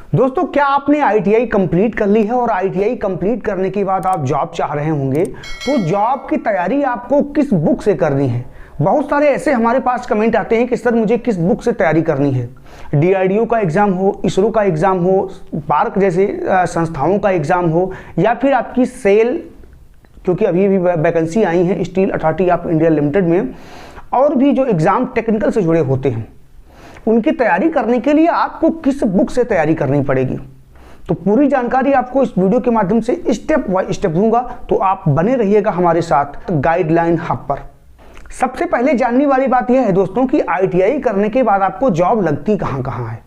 दोस्तों, क्या आपने आईटीआई कंप्लीट कर ली है और आईटीआई कंप्लीट करने के बाद आप जॉब चाह रहे होंगे, तो जॉब की तैयारी आपको किस बुक से करनी है। बहुत सारे ऐसे हमारे पास कमेंट आते हैं कि सर मुझे किस बुक से तैयारी करनी है। डीआरडीओ का एग्ज़ाम हो, इसरो का एग्ज़ाम हो, पार्क जैसे संस्थाओं का एग्ज़ाम हो, या फिर आपकी सेल, क्योंकि अभी भी वैकेंसी आई है steel authority of India limited में, और भी जो एग्ज़ाम टेक्निकल से जुड़े होते हैं, उनकी तैयारी करने के लिए आपको किस बुक से तैयारी करनी पड़ेगी। तो पूरी जानकारी आपको इस वीडियो के माध्यम से स्टेप बाय स्टेप दूंगा, तो आप बने रहिएगा हमारे साथ गाइडलाइन हब पर। सबसे पहले जानने वाली बात यह है दोस्तों कि आईटीआई करने के बाद आपको जॉब लगती कहाँ कहाँ है।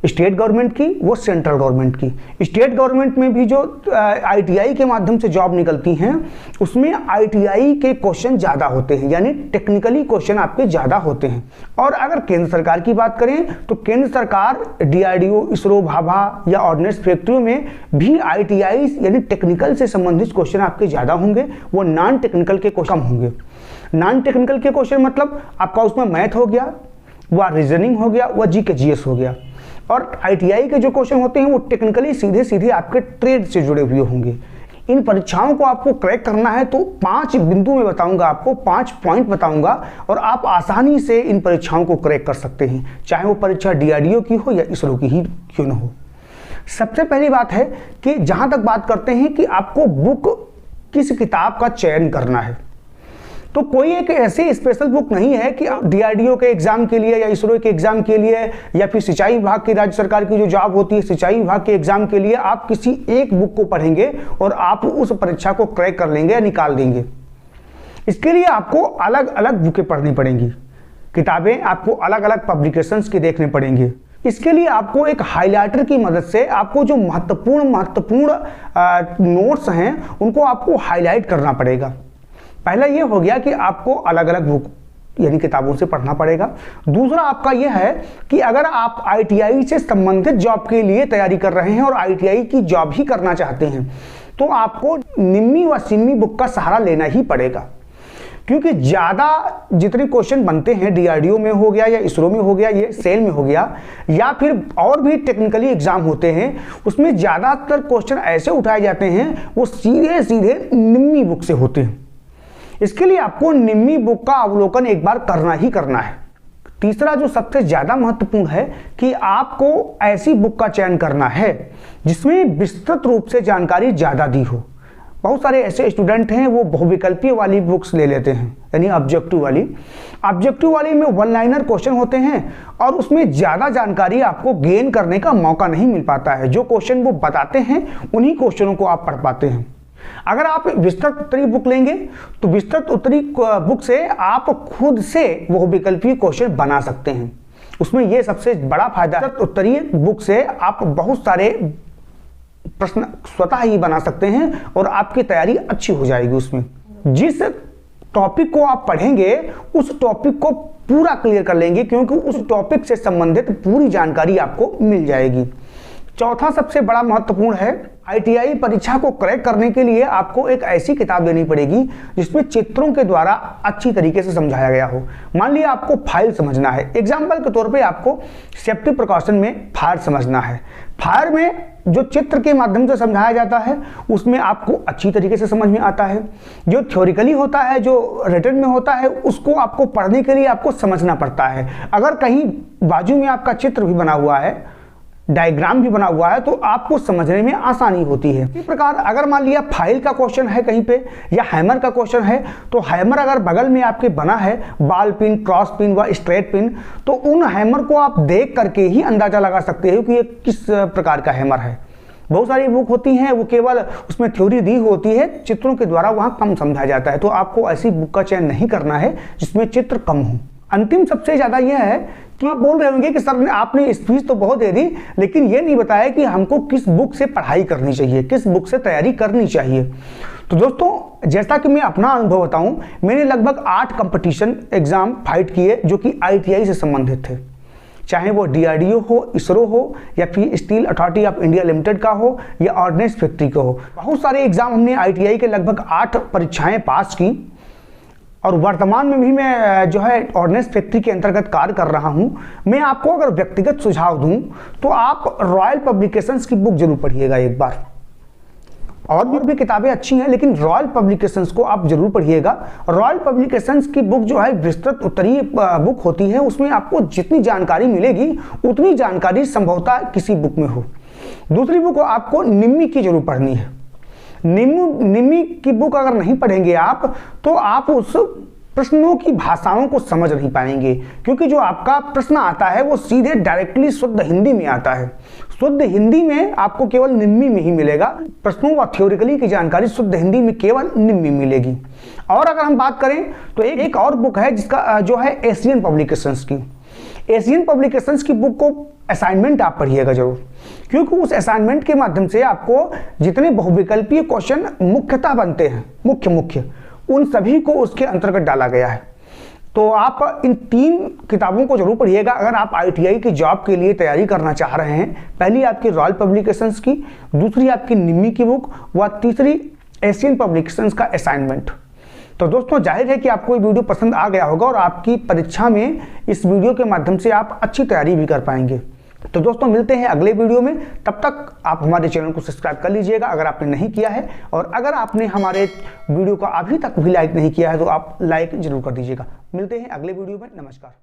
स्टेट गवर्नमेंट की, वो सेंट्रल गवर्नमेंट की। स्टेट गवर्नमेंट में भी जो आईटीआई के माध्यम से जॉब निकलती हैं, उसमें आईटीआई के क्वेश्चन ज़्यादा होते हैं, यानी टेक्निकली क्वेश्चन आपके ज़्यादा होते हैं। और अगर केंद्र सरकार की बात करें तो केंद्र सरकार डीआरडीओ, इसरो, भाभा या ऑर्डिनेंस फैक्ट्री में भी आईटीआई यानी टेक्निकल से संबंधित क्वेश्चन आपके ज़्यादा होंगे, वो नॉन टेक्निकल के क्वेश्चन होंगे। नॉन टेक्निकल के क्वेश्चन मतलब आपका उसमें मैथ हो गया, वह रीजनिंग हो गया, वह जीके जीएस हो गया। और आईटीआई के जो क्वेश्चन होते हैं वो टेक्निकली सीधे सीधे आपके ट्रेड से जुड़े हुए होंगे। इन परीक्षाओं को आपको क्रैक करना है तो 5 बिंदु में बताऊंगा, आपको 5 पॉइंट बताऊंगा, और आप आसानी से इन परीक्षाओं को क्रैक कर सकते हैं, चाहे वो परीक्षा डीआरडीओ की हो या इसरो की ही क्यों न हो। सबसे पहली बात है कि जहां तक बात करते हैं कि आपको बुक किस किताब का चयन करना है, तो कोई एक ऐसी स्पेशल बुक नहीं है कि डीआरडीओ के एग्जाम के लिए या इसरो के एग्जाम के लिए या फिर सिंचाई विभाग की, राज्य सरकार की जो जॉब होती है सिंचाई विभाग के एग्जाम के लिए आप किसी एक बुक को पढ़ेंगे और आप उस परीक्षा को क्रैक कर लेंगे या निकाल देंगे। इसके लिए आपको अलग अलग बुकें पढ़नी पड़ेंगी, किताबें आपको अलग अलग पब्लिकेशंस की देखने पड़ेंगे। इसके लिए आपको एक हाइलाइटर की मदद से आपको जो महत्वपूर्ण नोट्स हैं उनको आपको हाईलाइट करना पड़ेगा। पहला ये हो गया कि आपको अलग अलग बुक यानी किताबों से पढ़ना पड़ेगा। दूसरा आपका यह है कि अगर आप आईटीआई से संबंधित जॉब के लिए तैयारी कर रहे हैं और आईटीआई की जॉब ही करना चाहते हैं, तो आपको निम्मी व सिम्मी बुक का सहारा लेना ही पड़ेगा, क्योंकि ज़्यादा जितने क्वेश्चन बनते हैं डीआरडीओ में हो गया या इसरो में हो गया, ये सेल में हो गया, या फिर और भी टेक्निकली एग्जाम होते हैं, उसमें ज़्यादातर क्वेश्चन ऐसे उठाए जाते हैं वो सीधे सीधे निम्मी बुक से होते हैं। इसके लिए आपको निम्मी बुक का अवलोकन एक बार करना ही करना है। तीसरा जो सबसे ज्यादा महत्वपूर्ण है कि आपको ऐसी बुक का चयन करना है जिसमें विस्तृत रूप से जानकारी ज्यादा दी हो। बहुत सारे ऐसे स्टूडेंट हैं वो बहुविकल्पीय वाली बुक्स ले लेते हैं, यानी ऑब्जेक्टिव वाली में वन लाइनर क्वेश्चन होते हैं और उसमें ज्यादा जानकारी आपको गेन करने का मौका नहीं मिल पाता है। जो क्वेश्चन वो बताते हैं उन्हीं क्वेश्चनों को आप पढ़ पाते हैं। अगर आप विस्तृत उत्तरी बुक लेंगे तो विस्तृत उत्तरी बुक से आप खुद से वो विकल्पीय क्वेश्चन बना सकते हैं। उसमें यह सबसे बड़ा फायदा है, उत्तरीय बुक से आप बहुत सारे प्रश्न स्वतः ही बना सकते हैं और आपकी तैयारी अच्छी हो जाएगी। उसमें जिस टॉपिक को आप पढ़ेंगे उस टॉपिक को पूरा क्लियर कर लेंगे, क्योंकि उस टॉपिक से संबंधित पूरी जानकारी आपको मिल जाएगी। चौथा सबसे बड़ा महत्वपूर्ण है, आईटीआई परीक्षा को क्रैक करने के लिए आपको एक ऐसी किताब लेनी पड़ेगी जिसमें चित्रों के द्वारा अच्छी तरीके से समझाया गया हो। मान लिया आपको फायर समझना है, एग्जाम्पल के तौर पे आपको सेफ्टी प्रिकॉशन में फायर समझना है। फायर में जो चित्र के माध्यम से समझाया जाता है उसमें आपको अच्छी तरीके से समझ में आता है। जो थ्योरिकली होता है, जो रिटन में होता है, उसको आपको पढ़ने के लिए आपको समझना पड़ता है। अगर कहीं बाजू में आपका चित्र भी बना हुआ है, डायग्राम भी बना हुआ है, तो आपको समझने में आसानी होती है। इसी प्रकार अगर मान लिया फाइल का क्वेश्चन है कहीं पे या हैमर का क्वेश्चन है, तो हैमर अगर बगल में आपके बना है बॉल पिन, क्रॉस पिन व स्ट्रेट पिन, तो उन हैमर को आप देख करके ही अंदाजा लगा सकते हो कि ये किस प्रकार का हैमर है। बहुत सारी बुक होती हैं वो केवल उसमें थ्योरी दी होती है, चित्रों के द्वारा वहां कम समझाया जाता है, तो आपको ऐसी बुक का चयन नहीं करना है जिसमें चित्र कम हो। अंतिम सबसे ज्यादा यह है कि आप बोल रहे होंगे कि सर आपने स्पीच तो बहुत दे दी, लेकिन ये नहीं बताया कि हमको किस बुक से पढ़ाई करनी चाहिए, किस बुक से तैयारी करनी चाहिए। तो दोस्तों, जैसा कि मैं अपना अनुभव बताऊं, मैंने लगभग 8 कंपटीशन एग्जाम फाइट किए जो कि आईटीआई से संबंधित थे, चाहे वो डीआरडीओ हो, इसरो हो, या फिर steel authority of India limited का हो या ऑर्डिनेंस फैक्ट्री का हो। बहुत सारे एग्जाम हमने आईटीआई के लगभग 8 परीक्षाएं पास की और वर्तमान में भी मैं जो है ऑर्डिनेंस फैक्ट्री के अंतर्गत कार्य कर रहा हूं। मैं आपको अगर व्यक्तिगत सुझाव दूं तो आप रॉयल पब्लिकेशंस की बुक जरूर पढ़िएगा एक बार। और भी किताबें अच्छी हैं, लेकिन रॉयल पब्लिकेशंस को आप जरूर पढ़िएगा। रॉयल पब्लिकेशंस की बुक जो है विस्तृत उत्तरीय बुक होती है, उसमें आपको जितनी जानकारी मिलेगी उतनी जानकारी संभवतः किसी बुक में हो। दूसरी बुक आपको निम्मी की जरूर पढ़नी है। निम्मी की बुक अगर नहीं पढ़ेंगे आप तो आप उस प्रश्नों की भाषाओं को समझ नहीं पाएंगे, क्योंकि जो आपका प्रश्न आता है वो सीधे डायरेक्टली शुद्ध हिंदी में आता है। शुद्ध हिंदी में आपको केवल निम्मी में ही मिलेगा। प्रश्नों व थ्योरिकली की जानकारी शुद्ध हिंदी में केवल निम्मी मिलेगी। और अगर हम बात करें तो एक और बुक है जिसका जो है एशियन पब्लिकेशंस की। एशियन पब्लिकेशंस की बुक को असाइनमेंट आप पढ़िएगा जरूर, क्योंकि उस असाइनमेंट के माध्यम से आपको जितने बहुविकल्पीय क्वेश्चन मुख्यतः बनते हैं, मुख्य उन सभी को उसके अंतर्गत डाला गया है। तो आप इन 3 किताबों को जरूर पढ़िएगा अगर आप आईटीआई की जॉब के लिए तैयारी करना चाह रहे हैं। पहली आपकी रॉयल पब्लिकेशंस की, दूसरी आपकी निम्मी की बुक व तीसरी एशियन पब्लिकेशंस का असाइनमेंट। तो दोस्तों जाहिर है कि आपको ये वीडियो पसंद आ गया होगा और आपकी परीक्षा में इस वीडियो के माध्यम से आप अच्छी तैयारी भी कर पाएंगे। तो दोस्तों मिलते हैं अगले वीडियो में, तब तक आप हमारे चैनल को सब्सक्राइब कर लीजिएगा अगर आपने नहीं किया है, और अगर आपने हमारे वीडियो को अभी तक भी लाइक नहीं किया है तो आप लाइक जरूर कर दीजिएगा। मिलते हैं अगले वीडियो में। नमस्कार।